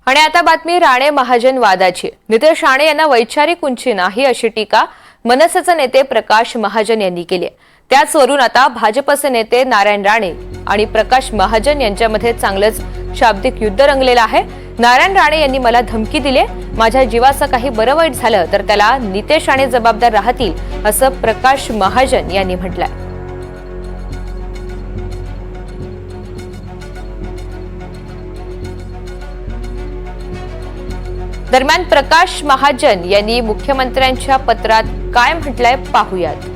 आणि आता बातमी राणे महाजन वादाची। नितेश राणे यांना वैचारिक उंची नाही अशी टीका मनसेचे नेते प्रकाश महाजन यांनी केली आहे। त्याचवरून आता भाजपचे नेते नारायण राणे आणि प्रकाश महाजन यांच्यामध्ये चांगलेच शाब्दिक युद्ध रंगलेलं आहे। नारायण राणे यांनी मला धमकी दिली, माझ्या जीवाचं काही बरं वाईट झालं तर त्याला नितेश राणे जबाबदार राहतील असं प्रकाश महाजन यांनी म्हटलंय। दरम्यान प्रकाश महाजन यांनी मुख्यमंत्र्यांच्या पत्रात काय म्हटलंय पाहूयात।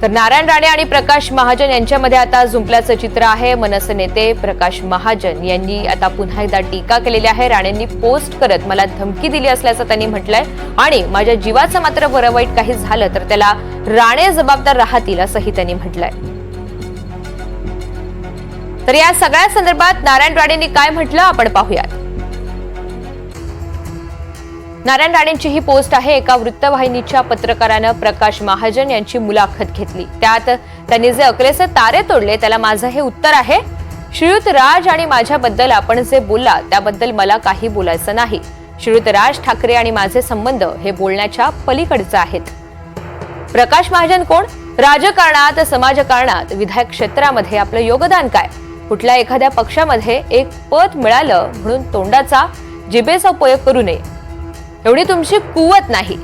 तर नारायण राणे आणि प्रकाश महाजन यांच्यामध्ये आता जुंपल्याचं चित्र आहे। मनसे नेते प्रकाश महाजन यांनी आता पुन्हा एकदा टीका केलेली आहे। राणेंनी पोस्ट करत मला धमकी दिली असल्याचं त्यांनी म्हटलंय आणि माझ्या जीवाचं मात्र बरं वाईट काही झालं तर त्याला राणे जबाबदार राहतील असंही त्यांनी म्हटलंय। तर या सगळ्या संदर्भात नारायण राणेंनी काय म्हटलं आपण पाहूयात। नारायण राणेंची ही पोस्ट आहे। एका वृत्तवाहिनीच्या पत्रकारानं प्रकाश महाजन यांची मुलाखत घेतली। त्यात त्यांनी जे अकलेचे तारे तोडले त्याला माझं हे उत्तर आहे। श्रीयुत राज आणि माझ्याबद्दल आपण जे बोलला त्याबद्दल मला काही बोलायचं नाही। श्रीयुत राज ठाकरे आणि माझे संबंध हे बोलण्याच्या पलीकडचे आहेत। प्रकाश महाजन कोण? राजकारणात, समाजकारणात, विधायक क्षेत्रामध्ये आपलं योगदान काय? कुठल्या एखाद्या पक्षामध्ये एक पद मिळालं म्हणून तोंडाचा जिभेचा उपयोग करू नये, एवढी तुमची कुवत नाही।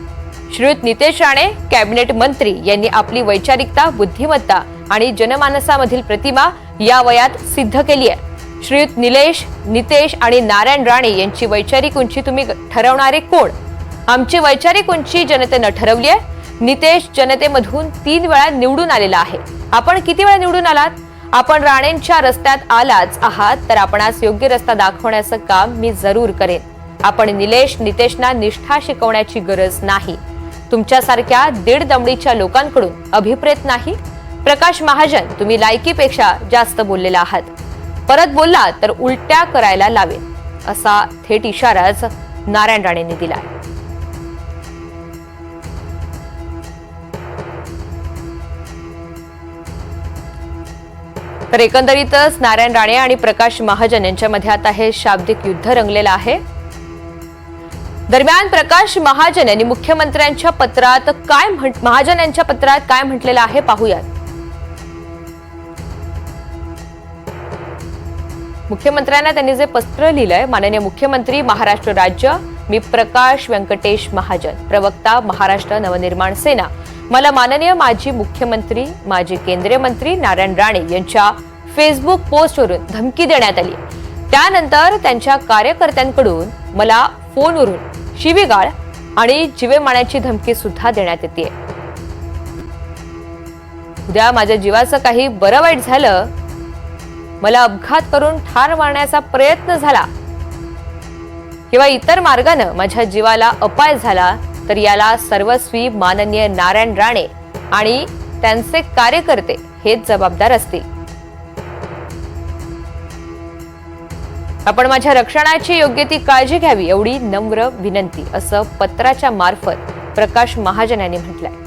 श्रीयुत नितेश राणे कॅबिनेट मंत्री यांनी आपली वैचारिकता, बुद्धिमत्ता आणि जनमानसामधील प्रतिमा या वयात सिद्ध केली आहे। श्रीयुत नितेश आणि नारायण राणे यांची वैचारिक उंची तुम्ही ठरवणारे कोण? आमची वैचारिक उंची जनतेनं ठरवली आहे। नितेश जनतेमधून 3 वेळा निवडून आलेला आहे। आपण किती वेळा निवडून आलात? आपण राणेंच्या रस्त्यात आलाच आहात तर आपणास योग्य रस्ता दाखवण्याचं काम मी जरूर करेन। आपण नितेशना निष्ठा शिकवण्याची गरज नाही। तुमच्यासारख्या दीड दमडीच्या लोकांकडून अभिप्रेत नाही। प्रकाश महाजन, तुम्ही लायकीपेक्षा जास्त बोललेला आहात। परत बोललात तर उलट्या करायला लावेन असा थेट इशाराच नारायण राणेंनी दिलाय। तर एकंदरीतच नारायण राणे आणि प्रकाश महाजन यांच्यामध्ये आता हे शाब्दिक युद्ध रंगलेलं आहे। दरम्यान प्रकाश महाजन यांनी मुख्यमंत्र्यांच्या पत्रात महाजन यांच्या पत्रात काय म्हटलेलं आहे पाहूयात। मुख्यमंत्र्यांना त्यांनी जे पत्र लिहिलंय, माननीय मुख्यमंत्री महाराष्ट्र राज्य, मी प्रकाश व्यंकटेश महाजन, प्रवक्ता महाराष्ट्र नवनिर्माण सेना। मला माननीय माजी मुख्यमंत्री, माजी केंद्रीय मंत्री नारायण राणे यांच्या फेसबुक पोस्टवरून धमकी देण्यात आली। त्यानंतर त्यांच्या कार्यकर्त्यांकडून मला फोनवरून शिवीगाळ आणि जीवे मारण्याची धमकी सुद्धा देण्यात येते। उद्या माझ्या जीवाचं काही बरं वाईट झालं, मला अपघात करून ठार मारण्याचा प्रयत्न झाला किंवा इतर मार्गाने माझ्या जीवाला अपाय झाला तर याला सर्वस्वी माननीय नारायण राणे आणि त्यांचे कार्यकर्ते हेच जबाबदार असतील। आपण माझ्या रक्षणाची योग्य ती काळजी घ्यावी एवढी नम्र विनंती असं पत्राच्या मार्फत प्रकाश महाजन यांनी म्हटलंय।